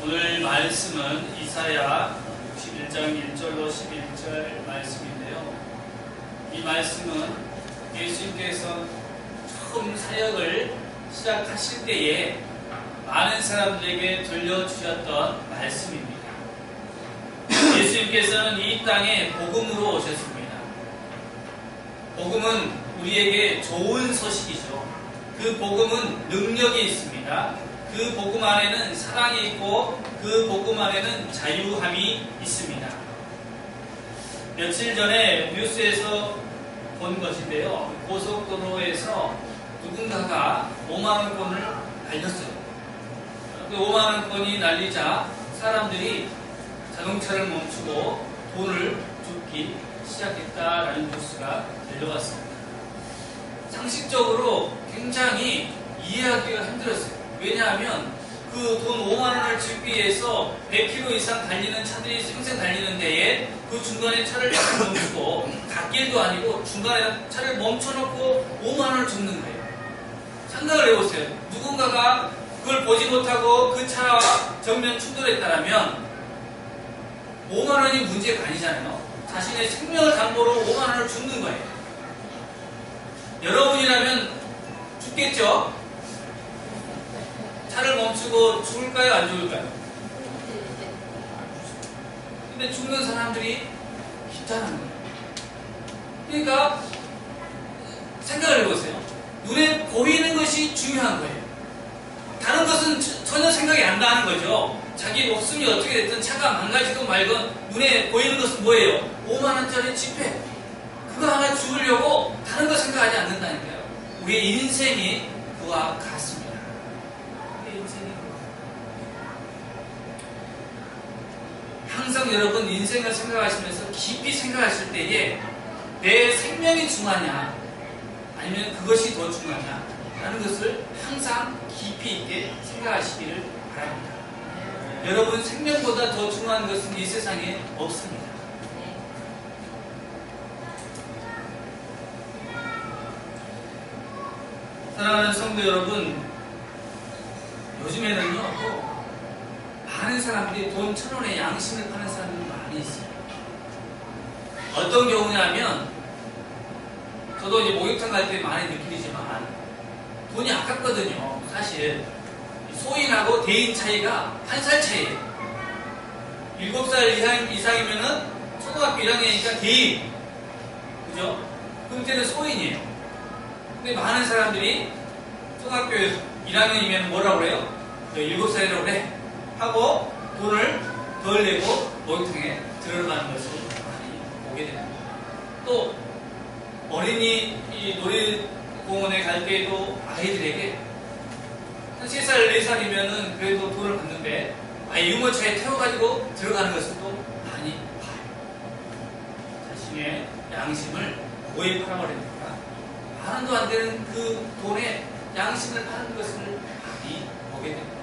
오늘 말씀은 이사야 61장 1절로 11절 말씀인데요. 이 말씀은 예수님께서 처음 사역을 시작하실 때에 많은 사람들에게 들려주셨던 말씀입니다. 예수님께서는 이 땅에 복음으로 오셨습니다. 복음은 우리에게 좋은 소식이죠. 그 복음은 능력이 있습니다. 그 복음 안에는 사랑이 있고 그 복음 안에는 자유함이 있습니다. 며칠 전에 뉴스에서 본 것인데요. 고속도로에서 누군가가 5만원권을 날렸어요. 그 5만원권이 날리자 사람들이 자동차를 멈추고 돈을 줍기 시작했다라는 뉴스가 들려왔습니다. 상식적으로 굉장히 이해하기가 힘들었어요. 왜냐하면 그 돈 5만원을 줍기 위해서 100km 이상 달리는 차들이 생생 달리는 데에 그 중간에 차를 멈추고 갓길도 아니고 중간에 차를 멈춰놓고 5만원을 줍는 거예요. 생각을 해보세요. 누군가가 그걸 보지 못하고 그 차와 정면 충돌했다면 5만원이 문제가 아니잖아요. 자신의 생명을 담보로 5만원을 줍는 거예요. 여러분이라면 죽겠죠? 차를 멈추고 죽을까요? 안 죽을까요? 근데 죽는 사람들이 있다는 거예요. 그러니까 생각을 해보세요. 눈에 보이는 것이 중요한 거예요. 다른 것은 전혀 생각이 안 나는 거죠. 자기 목숨이 어떻게 됐든 차가 망가지든 말건 눈에 보이는 것은 뭐예요? 5만원짜리 지폐. 그거 하나 주우려고 다른 거 생각하지 않는다니까요. 우리의 인생이 그와 같습니다. 우리의 인생이 항상 여러분 인생을 생각하시면서 깊이 생각하실 때에 내 생명이 중요하냐 아니면 그것이 더 중요하냐 라는 것을 항상 깊이 있게 생각하시기를 바랍니다. 여러분 생명보다 더 중요한 것은 이 세상에 없습니다. 사랑하는 성도 여러분, 요즘에는요 또 많은 사람들이 돈 1,000원에 양심을 파는 사람들이 많이 있어요. 어떤 경우냐면 저도 이제 목욕탕 갈 때 많이 느끼지만 돈이 아깝거든요. 사실 소인하고 대인 차이가 1살 차이예요. 7살 이상이면은 초등학교 1학년이니까 대인, 그죠? 그때는 소인이에요. 근데 많은 사람들이 초등학교 1학년이면 뭐라고 그래요? 7살이라고 그래 하고 돈을 덜 내고 목욕탕에 들어가는 것을 많이 보게 됩니다. 또 어린이 놀이공원에 갈 때에도 아이들에게 한 3살, 4살이면은 그래도 돈을 받는데 유모차에 태워가지고 들어가는 것을 또 많이 봐요. 자신의 양심을 뭐에 팔아버립니까? 만원도 안 되는 그 돈에 양심을 파는 것을 많이 보게 됩니다.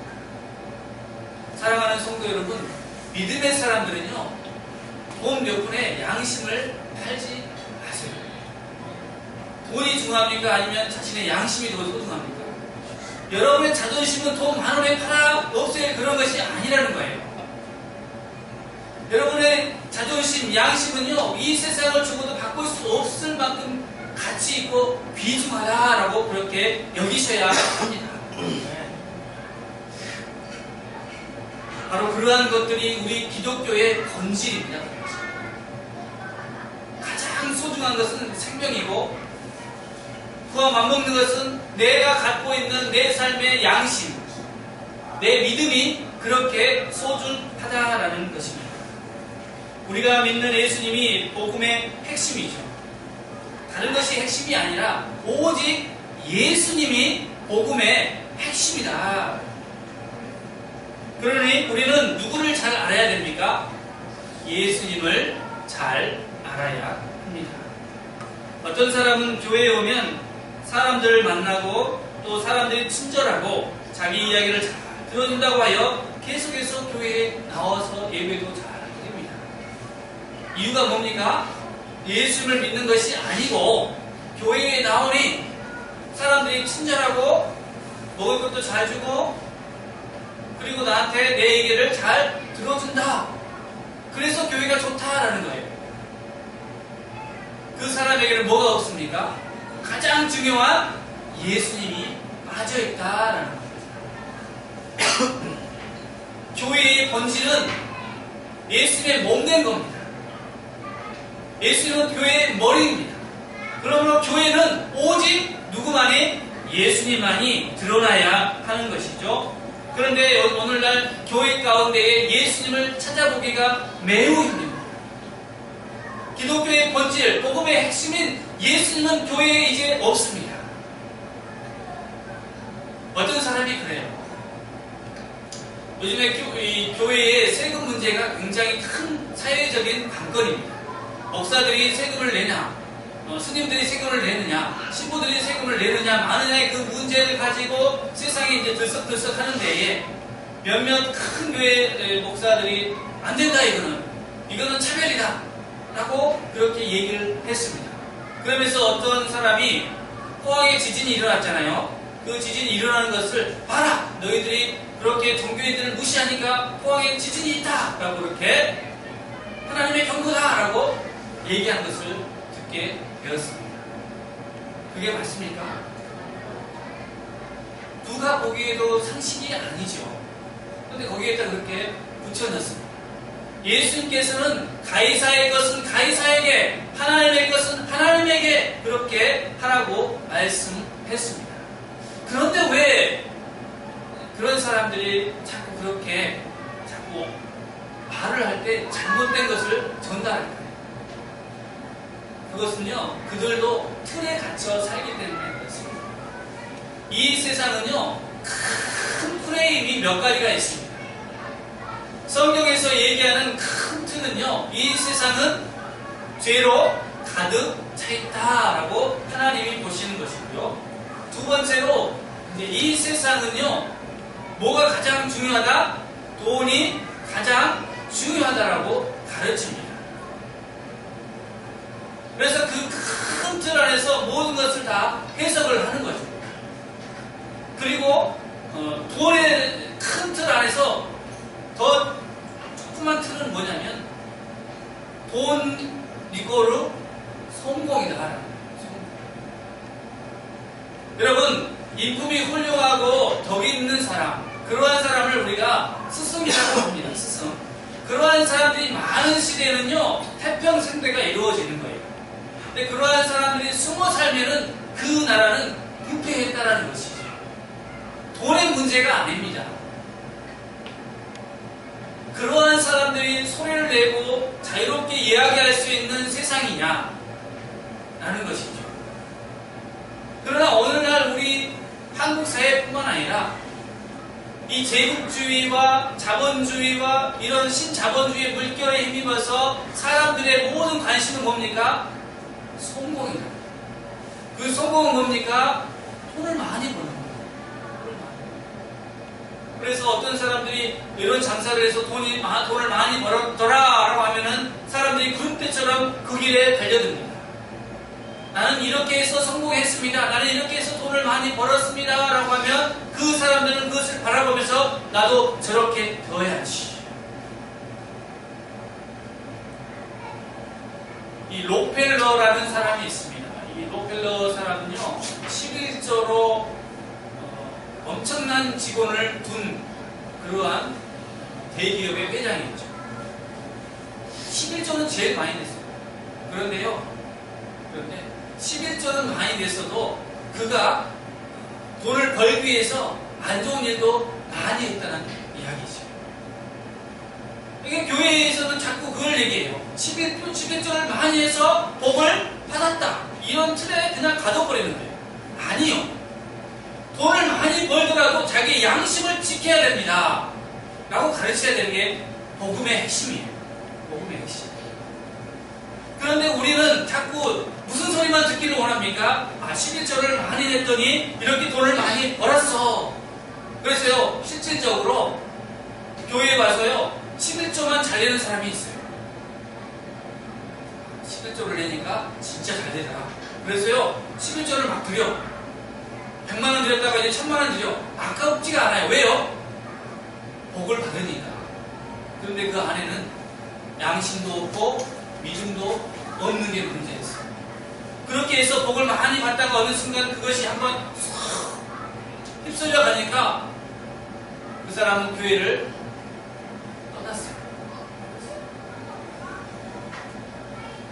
사랑하는 성도 여러분, 믿음의 사람들은요 돈 몇 푼에 양심을 팔지 마세요. 돈이 중요합니까? 아니면 자신의 양심이 더 소중합니까? 여러분의 자존심은 돈 10,000원에 팔아 없앨 그런 것이 아니라는 거예요. 여러분의 자존심, 양심은요 이 세상을 주고도 바꿀 수 없을 만큼 가치 있고 귀중하다라고 그렇게 여기셔야 합니다. 바로 그러한 것들이 우리 기독교의 본질입니다. 가장 소중한 것은 생명이고 그와 맞먹는 것은 내가 갖고 있는 내 삶의 양심, 내 믿음이 그렇게 소중하다라는 것입니다. 우리가 믿는 예수님이 복음의 핵심이죠. 다른 것이 핵심이 아니라 오직 예수님이 복음의 핵심이다. 그러니 우리는 누구를 잘 알아야 됩니까? 예수님을 잘 알아야 합니다. 어떤 사람은 교회에 오면 사람들을 만나고 또 사람들이 친절하고 자기 이야기를 잘 들어준다고 하여 계속해서 교회에 나와서 예배도 잘 하게 됩니다. 이유가 뭡니까? 예수님을 믿는 것이 아니고 교회에 나오니 사람들이 친절하고 먹을 것도 잘 주고 그리고 나한테 내 얘기를 잘 들어준다. 그래서 교회가 좋다라는 거예요. 그 사람에게는 뭐가 없습니까? 가장 중요한 예수님이 빠져있다라는 겁니다. 교회의 본질은 예수님의 몸된 겁니다. 예수님은 교회의 머리입니다. 그러므로 교회는 오직 누구만이? 예수님만이 드러나야 하는 것이죠. 그런데 오늘날 교회 가운데에 예수님을 찾아보기가 매우 힘듭니다. 기독교의 본질, 복음의 핵심인 예수님은 교회에 이제 없습니다. 어떤 사람이 그래요. 요즘에 교회의 세금 문제가 굉장히 큰 사회적인 관건입니다. 목사들이 세금을 내냐, 스님들이 세금을 내느냐, 신부들이 세금을 내느냐, 마느냐의 그 문제를 가지고 세상에 이제 들썩들썩 하는 데에 몇몇 큰 교회 목사들이 안 된다, 이거는 차별이다 라고 그렇게 얘기를 했습니다. 그러면서 어떤 사람이 포항에 지진이 일어났잖아요. 그 지진이 일어나는 것을 봐라! 너희들이 그렇게 종교인들을 무시하니까 포항에 지진이 있다! 라고 그렇게 하나님의 경고다! 라고 얘기한 것을 듣게 되었습니다. 그게 맞습니까? 누가 보기에도 상식이 아니죠. 그런데 거기에다 그렇게 붙여넣습니다. 예수님께서는 가이사의 것은 가이사에게, 하나님의 것은 하나님에게 그렇게 하라고 말씀했습니다. 그런데 왜 그런 사람들이 자꾸 말을 할 때 잘못된 것을 전달할까요? 그것은요, 그들도 틀에 갇혀 살기 때문에 그렇습니다. 이 세상은요, 큰 프레임이 몇 가지가 있습니다. 성경에서 얘기하는 큰 틀은요, 이 세상은 죄로 가득 차 있다라고 하나님이 보시는 것이고요. 두 번째로, 이제 이 세상은요, 뭐가 가장 중요하다? 돈이 가장 중요하다라고 가르칩니다. 그래서 그 큰 틀 안에서 모든 것을 다 해석을 하는 거죠. 그리고 돈의 큰 틀 안에서 더 조그만 틀은 뭐냐면 돈 이거로 성공이다. 여러분, 인품이 훌륭하고 덕이 있는 사람, 그러한 사람을 우리가 스승이라고 합니다. 스승. 그러한 사람들이 많은 시대에는요, 태평성대가 이루어지는 거예요. 근데 그러한 사람들이 숨어 살면은 그 나라는 부패했다라는 것이죠. 돈의 문제가 아닙니다. 그러한 사람들이 소리를 내고 자유롭게 이야기할 수 있는 세상이냐? 라는 것이죠. 그러나 오늘날 우리 한국 사회뿐만 아니라 이 제국주의와 자본주의와 이런 신자본주의 물결에 힘입어서 사람들의 모든 관심은 뭡니까? 성공이다. 그 성공은 뭡니까? 돈을 많이 버는 거예요. 그래서 어떤 사람들이 이런 장사를 해서 돈을 많이 벌었더라 라고 하면은 사람들이 구름대처럼 그 길에 달려듭니다. 나는 이렇게 해서 성공했습니다. 나는 이렇게 해서 돈을 많이 벌었습니다. 라고 하면 그 사람들은 그것을 바라보면서 나도 저렇게 되어야지. 이 록펠러라는 사람이 있습니다. 이 록펠러 사람은요, 11조로 엄청난 직원을 둔 그러한 대기업의 회장이었죠. 11조는 제일 많이 냈어요. 그런데 11조는 많이 냈어도 그가 돈을 벌기 위해서 안 좋은 일도 많이 했다는 이야기죠. 이게 교회에서는 자꾸 그걸 얘기해요. 11조를 많이 해서 복을 받았다. 이런 틀에 그냥 가둬버리는 거예요. 아니요. 돈을 많이 벌더라도 자기 양심을 지켜야 됩니다. 라고 가르쳐야 되는 게 복음의 핵심이에요. 복음의 핵심. 그런데 우리는 자꾸 무슨 소리만 듣기를 원합니까? 11조를 많이 냈더니 이렇게 돈을 많이 벌었어. 그래서요, 실질적으로 교회에 와서요, 11조만 잘 내는 사람이 있어요. 11조를 내니까 진짜 잘 되더라. 그래서요, 11조를 막 드려. 100만 원 드렸다가 이제 1000만 원 드려. 아깝지가 않아요. 왜요? 복을 받으니까. 그런데 그 안에는 양심도 없고 믿음도 없는 게 문제였어요. 그렇게 해서 복을 많이 받다가 어느 순간 그것이 한번 휩쓸려 가니까 그 사람은 교회를 떠났어요.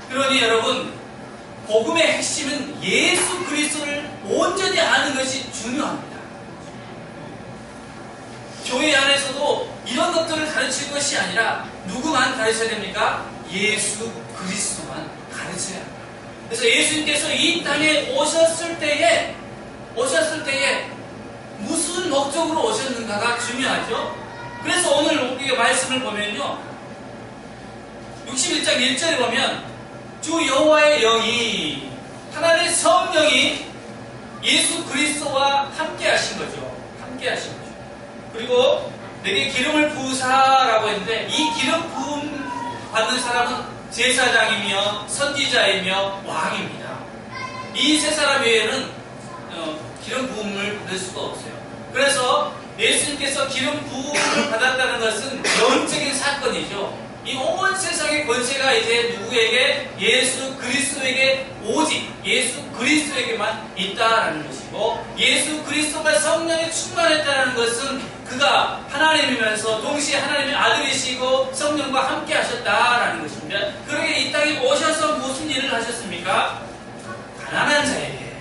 그러니 여러분, 복음의 핵심은 예수 그리스도를 온전히 아는 것이 중요합니다. 교회 안에서도 이런 것들을 가르칠 것이 아니라 누구만 가르쳐야 됩니까? 예수 그리스도만 가르쳐야 합니다. 그래서 예수님께서 이 땅에 오셨을 때에 무슨 목적으로 오셨는가가 중요하죠. 그래서 오늘 우리가 말씀을 보면요, 61장 1절에 보면 주 여호와의 영이, 하나님의 성령이 예수 그리스도와 함께 하신 거죠. 함께 하신 거죠. 그리고 내게 기름을 부으사라고 했는데, 이 기름 부음 받는 사람은 제사장이며 선지자이며 왕입니다. 이 세 사람 외에는 기름 부음을 받을 수가 없어요. 그래서 예수님께서 기름 부음을 받았다는 것은 영적인 사건이죠. 이 온 세상의 권세가 이제 누구에게? 예수 그리스도에게, 오직 예수 그리스도에게만 있다라는 것이고, 예수 그리스도가 성령에 충만했다는 것은 그가 하나님이면서 동시에 하나님의 아들이시고 성령과 함께 하셨다라는 것입니다. 그러게 이 땅에 오셔서 무슨 일을 하셨습니까? 가난한 자에게.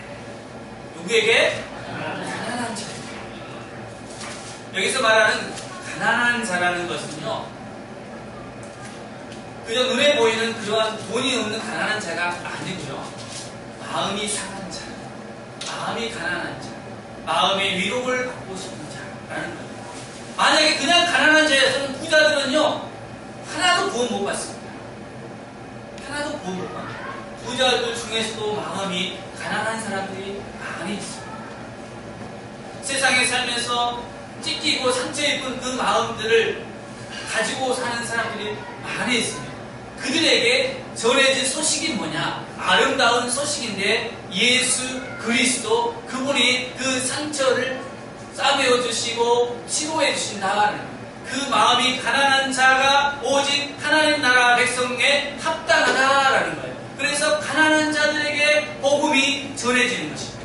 누구에게? 가난한 자에게. 여기서 말하는 가난한 자라는 것은요, 그저 눈에 보이는 그러한 돈이 없는 가난한 자가 아니고요, 마음이 상한 자, 마음이 가난한 자, 마음의 위로를 받고 싶은 자라는 겁니다. 만약에 그냥 가난한 자였으면 부자들은요, 하나도 구원 못 받습니다. 하나도 구원 못 받습니다. 부자들 중에서도 마음이 가난한 사람들이 많이 있습니다. 세상에 살면서 찢기고 상처 입은 그 마음들을 가지고 사는 사람들이 많이 있습니다. 그들에게 전해진 소식이 뭐냐? 아름다운 소식인데, 예수 그리스도, 그분이 그 상처를 싸매어 주시고 치료해 주신다는, 그 마음이 가난한 자가 오직 하나님 나라 백성에 합당하다라는 거예요. 그래서 가난한 자들에게 복음이 전해지는 것입니다.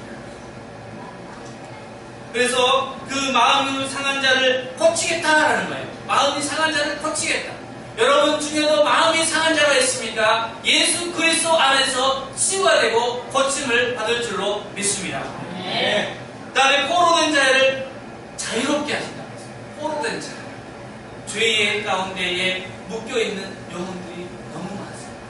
그래서 그 마음이 상한 자를 고치겠다라는 거예요. 마음이 상한 자를 고치겠다. 여러분 중에도 마음이 상한 자가 있습니까? 예수 그리스도 안에서 치유가 되고 고침을 받을 줄로 믿습니다. 네. 다음에 포로된 자를 자유롭게 하신다고 했어요. 포로된 자, 죄의 가운데에 묶여있는 영혼들이 너무 많습니다.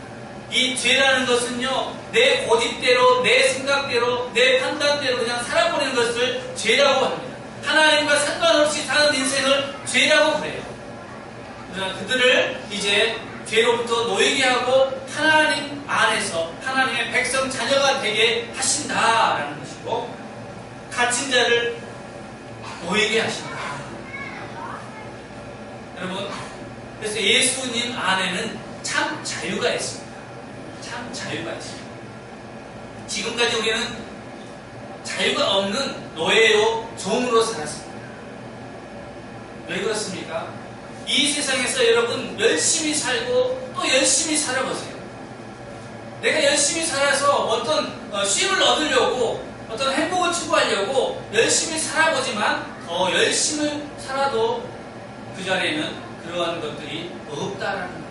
이 죄라는 것은요, 내 고집대로, 내 생각대로, 내 판단대로 그냥 살아보는 것을 죄라고 합니다. 하나님과 상관없이 사는 인생을 죄라고 그래요. 그들을 이제 죄로부터 놓이게 하고 하나님 안에서 하나님의 백성 자녀가 되게 하신다라는 것이고, 갇힌 자를 놓이게 하신다. 여러분, 그래서 예수님 안에는 참 자유가 있습니다. 참 자유가 있습니다. 지금까지 우리는 자유가 없는 노예요, 종으로 살았습니다. 왜 그렇습니까? 이 세상에서 여러분 열심히 살고 또 열심히 살아보세요. 내가 열심히 살아서 어떤 쉼을 얻으려고, 어떤 행복을 추구하려고 열심히 살아보지만 더 열심히 살아도 그 자리에는 그러한 것들이 없다라는 거예요.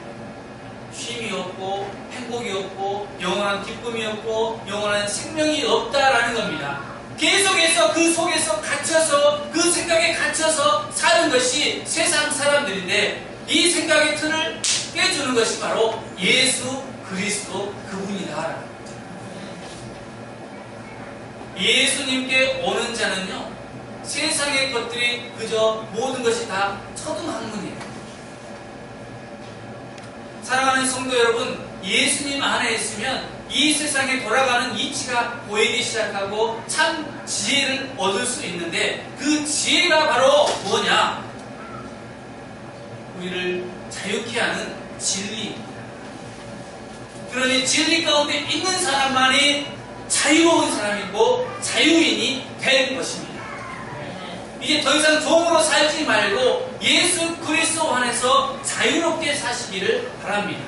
쉼이 없고 행복이 없고 영원한 기쁨이 없고 영원한 생명이 없다라는 겁니다. 계속해서 그 속에서 갇혀서, 그 생각에 갇혀서 사는 것이 세상 사람들인데, 이 생각의 틀을 깨주는 것이 바로 예수 그리스도 그분이다. 예수님께 오는 자는요, 세상의 것들이 그저 모든 것이 다 초등학문이에요. 사랑하는 성도 여러분, 예수님 안에 있으면 이 세상에 돌아가는 이치가 보이기 시작하고 참 지혜를 얻을 수 있는데, 그 지혜가 바로 뭐냐? 우리를 자유케 하는 진리입니다. 그러니 진리 가운데 있는 사람만이 자유로운 사람이고 자유인이 된 것입니다. 이제 더 이상 종으로 살지 말고 예수 그리스도 안에서 자유롭게 사시기를 바랍니다.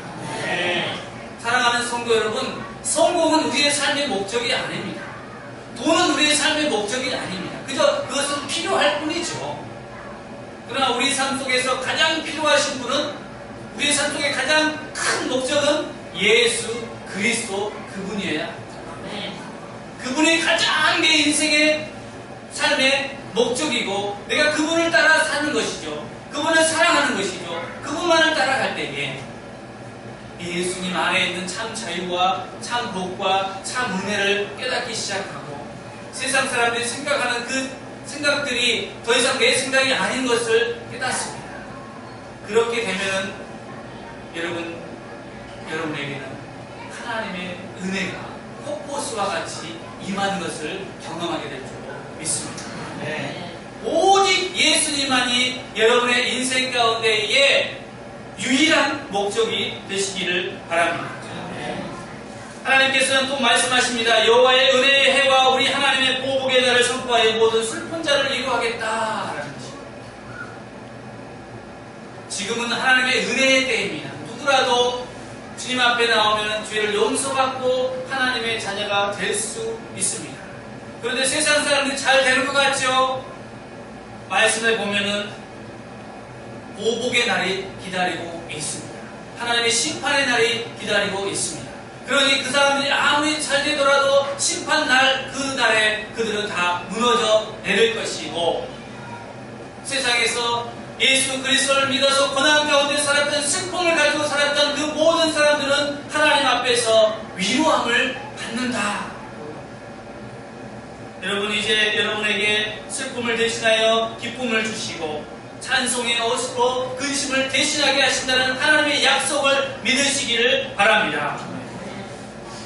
사랑하는 성도 여러분, 성공은 우리의 삶의 목적이 아닙니다. 돈은 우리의 삶의 목적이 아닙니다. 그저 그것은 필요할 뿐이죠. 그러나 우리 삶 속에서 가장 필요하신 분은, 우리의 삶 속의 가장 큰 목적은 예수 그리스도 그분이어야 합니다. 그분이 가장 내 인생의 삶의 목적이고 내가 그분을 따라 사는 것이죠. 그분을 사랑하는 것이죠. 그분만을 따라갈 때에 예수님 안에 있는 참 자유와 참 복과 참 은혜를 깨닫기 시작하고 세상 사람들이 생각하는 그 생각들이 더 이상 내 생각이 아닌 것을 깨닫습니다. 그렇게 되면 여러분에게는 하나님의 은혜가 폭포수와 같이 임하는 것을 경험하게 될 줄 믿습니다. 오직 예수님만이 여러분의 인생 가운데의 유일한 목적이 되시기를 바랍니다. 하나님께서는 또 말씀하십니다. 여호와의 은혜의 해와 우리 하나님의 보복의 날을 선포하여 모든 슬픈 자를 위로하겠다라는 것입니다. 지금은 하나님의 은혜의 때입니다. 누구라도 주님 앞에 나오면 죄를 용서받고 하나님의 자녀가 될 수 있습니다. 그런데 세상 사람들이 잘 되는 것 같죠? 말씀을 보면은 보복의 날이 기다리고 있습니다. 하나님의 심판의 날이 기다리고 있습니다. 그러니 그 사람들이 아무리 잘 되더라도 심판 날, 그 날에 그들은 다 무너져 내릴 것이고, 세상에서 예수 그리스도를 믿어서 고난 가운데 살았던, 슬픔을 가지고 살았던 그 모든 사람들은 하나님 앞에서 위로함을 받는다. 여러분, 이제 여러분에게 슬픔을 대신하여 기쁨을 주시고 찬송의 옷으로 근심을 대신하게 하신다는 하나님의 약속을 믿으시기를 바랍니다.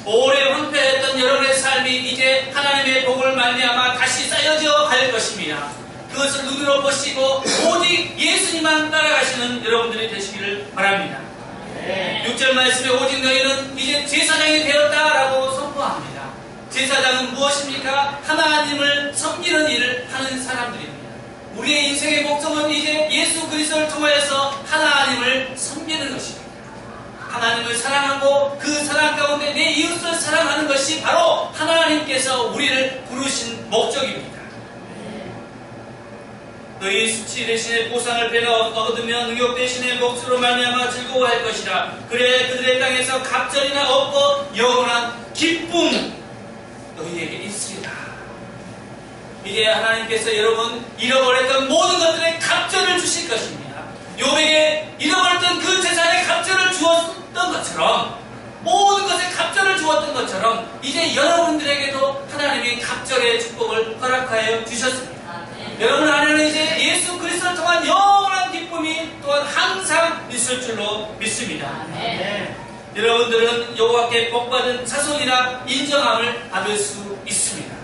오래 황폐했던 여러분의 삶이 이제 하나님의 복을 말미암아 다시 쌓여져 갈 것입니다. 그것을 눈으로 보시고 오직 예수님만 따라가시는 여러분들이 되시기를 바랍니다. 6절 말씀에 오직 너희는 이제 제사장이 되었다라고 선포합니다. 제사장은 무엇입니까? 하나님을 섬기는 일을 하는 사람들입니다. 우리의 인생의 목적은 이제 예수 그리스도를 통하여서 하나님을 섬기는 것입니다. 하나님을 사랑하고 그 사랑 가운데 내 이웃을 사랑하는 것이 바로 하나님께서 우리를 부르신 목적입니다. 너희 수치 대신에 보상을 배가 얻으며 능욕 대신에 목수로 말미암아 즐거워할 것이라. 그래 그들의 땅에서 갑절이나 없고 영원한 기쁨 너희에게 있으리라. 이제 하나님께서 여러분 잃어버렸던 모든 것들의 갑절을 주실 것입니다. 욥에게 잃어버렸던 그 재산의 갑절을 주었던 것처럼, 모든 것에 갑절을 주었던 것처럼 이제 여러분들에게도 하나님이 갑절의 축복을 허락하여 주셨습니다. 여러분 안에는 이제 예수 그리스도를 통한 영원한 기쁨이 또한 항상 있을 줄로 믿습니다. 여러분들은 여호와께 복받은 자손이라 인정함을 받을 수 있습니다.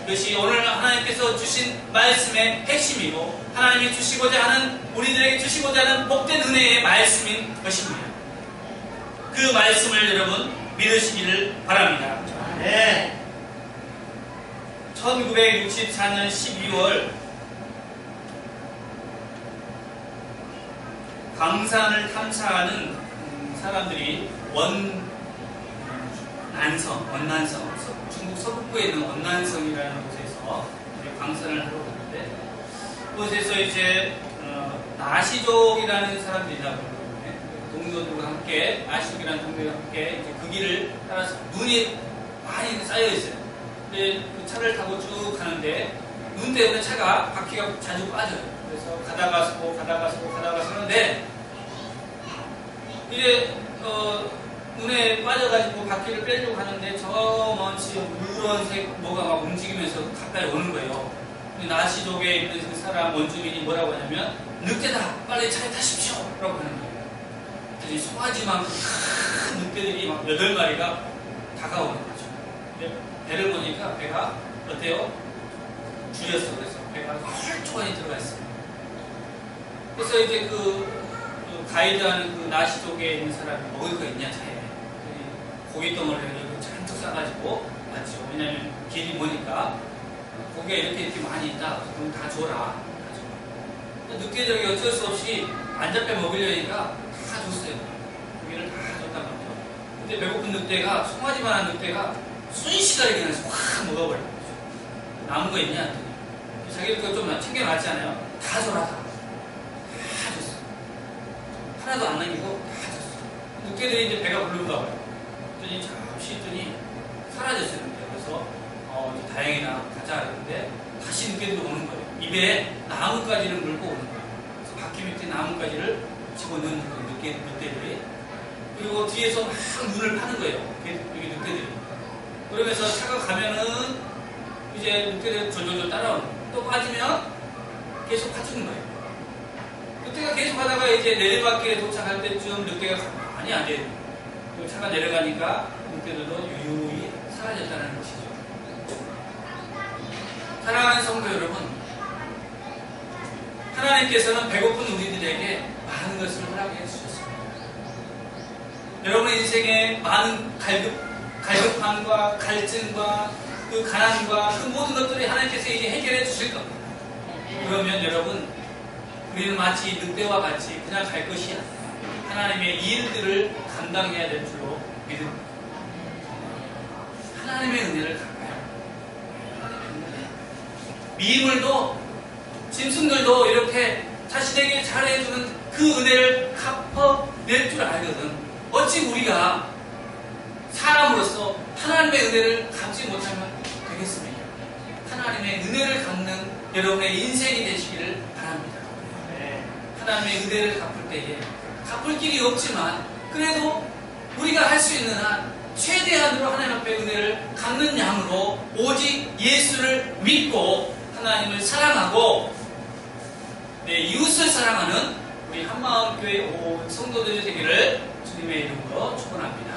이것이 오늘 하나님께서 주신 말씀의 핵심이고 하나님이 주시고자 하는, 우리들에게 주시고자 하는 복된 은혜의 말씀인 것입니다. 그 말씀을 여러분 믿으시기를 바랍니다. 1964년 12월 광산을 탐사하는 사람들이 원난성, 중국 서북부에 있는 원난성이라는 곳에서 광산을 하러 갔는데, 그곳에서 이제 나시족이라는 사람들이 있다고 동료들과 함께, 나시족이라는 동료와 함께 이제 그 길을 따라서 눈이 많이 쌓여 있어요. 근데 그 차를 타고 쭉 가는데 눈 때문에 차가 바퀴가 자주 빠져요. 그래서 가다가 서는데 이제 눈에 빠져가지고 바퀴를 빼려고 하는데 저 먼지 누런색 뭐가 막 움직이면서 가까이 오는 거예요. 나시족에 있는 그 사람 원주민이 뭐라고 하냐면 늑대다, 빨리 차에 타십시오 라고 하는 거예요. 그래서 송아지만큼 큰 늑대들이 막 8마리가 다가오는 거죠. 근데 배를 보니까 배가 어때요? 줄였어. 그래서 배가 헐쭉 안에 들어가 있어요. 그래서 이제 그 가이드하는 그 나시족에 있는 사람이 먹을 거 있냐 차에 고깃덩어리를 잔뜩 싸가지고 왔죠. 왜냐면 길이 보니까 고기가 이렇게 많이 있다. 그럼 다 줘라. 늑대들이 어쩔 수 없이 안 잡혀 먹으려니까 다 줬어요. 고기를 다 줬단 말이죠. 근데 배고픈 늑대가, 송아지만한 늑대가 순식간에 그냥 확 먹어버려. 남은 거 있냐? 자기들 거 좀 챙겨놨잖아요. 다 줘라, 다. 다 줬어. 하나도 안 남기고 다 줬어. 늑대들이 이제 배가 부른가 봐요. 그랬더니 잠시 있더니 사라졌어요. 그래서 이제 다행이나 가자 했는데 다시 늑대들이 오는 거예요. 입에 나뭇가지를 물고 오는 거예요. 그래서 바퀴 밑에 나뭇가지를 집어넣는 거예요. 늑대들이. 그리고 뒤에서 막 문을 파는 거예요. 여기 늑대들이. 그러면서 차가 가면은 이제 늑대들 졸졸졸 따라오는 거예요. 또 빠지면 계속 파주는 거예요. 늑대가 계속 하다가 이제 내리막길에 도착할 때쯤 늑대가 가만히 앉아있는 거예요. 차가 내려가니까 늑대들도 유유히 사라졌다는 것이죠. 사랑하는 성도 여러분, 하나님께서는 배고픈 우리들에게 많은 것을 허락해 주셨습니다. 여러분의 인생에 많은 갈급함과 갈증과 그 가난과 그 모든 것들이 하나님께서 이제 해결해 주실 겁니다. 그러면 여러분, 우리는 마치 늑대와 같이 그냥 갈 것이 아니라 하나님의 일들을 감당해야 될 줄로 믿습니다. 하나님의 은혜를 갚아요. 미인물도 짐승들도 이렇게 자신에게 잘해주는 그 은혜를 갚아낼 줄 알거든. 어찌 우리가 사람으로서 하나님의 은혜를 갚지 못하면 되겠습니까? 하나님의 은혜를 갚는 여러분의 인생이 되시기를 바랍니다. 하나님의 은혜를 갚을 때에 갚을 길이 없지만 그래도 우리가 할 수 있는 한 최대한으로 하나님 앞에 은혜를 갚는 양으로 오직 예수를 믿고 하나님을 사랑하고 내 이웃을 사랑하는 우리 한마음교회 온 성도들이 되기를 주님의 이름으로 축원합니다.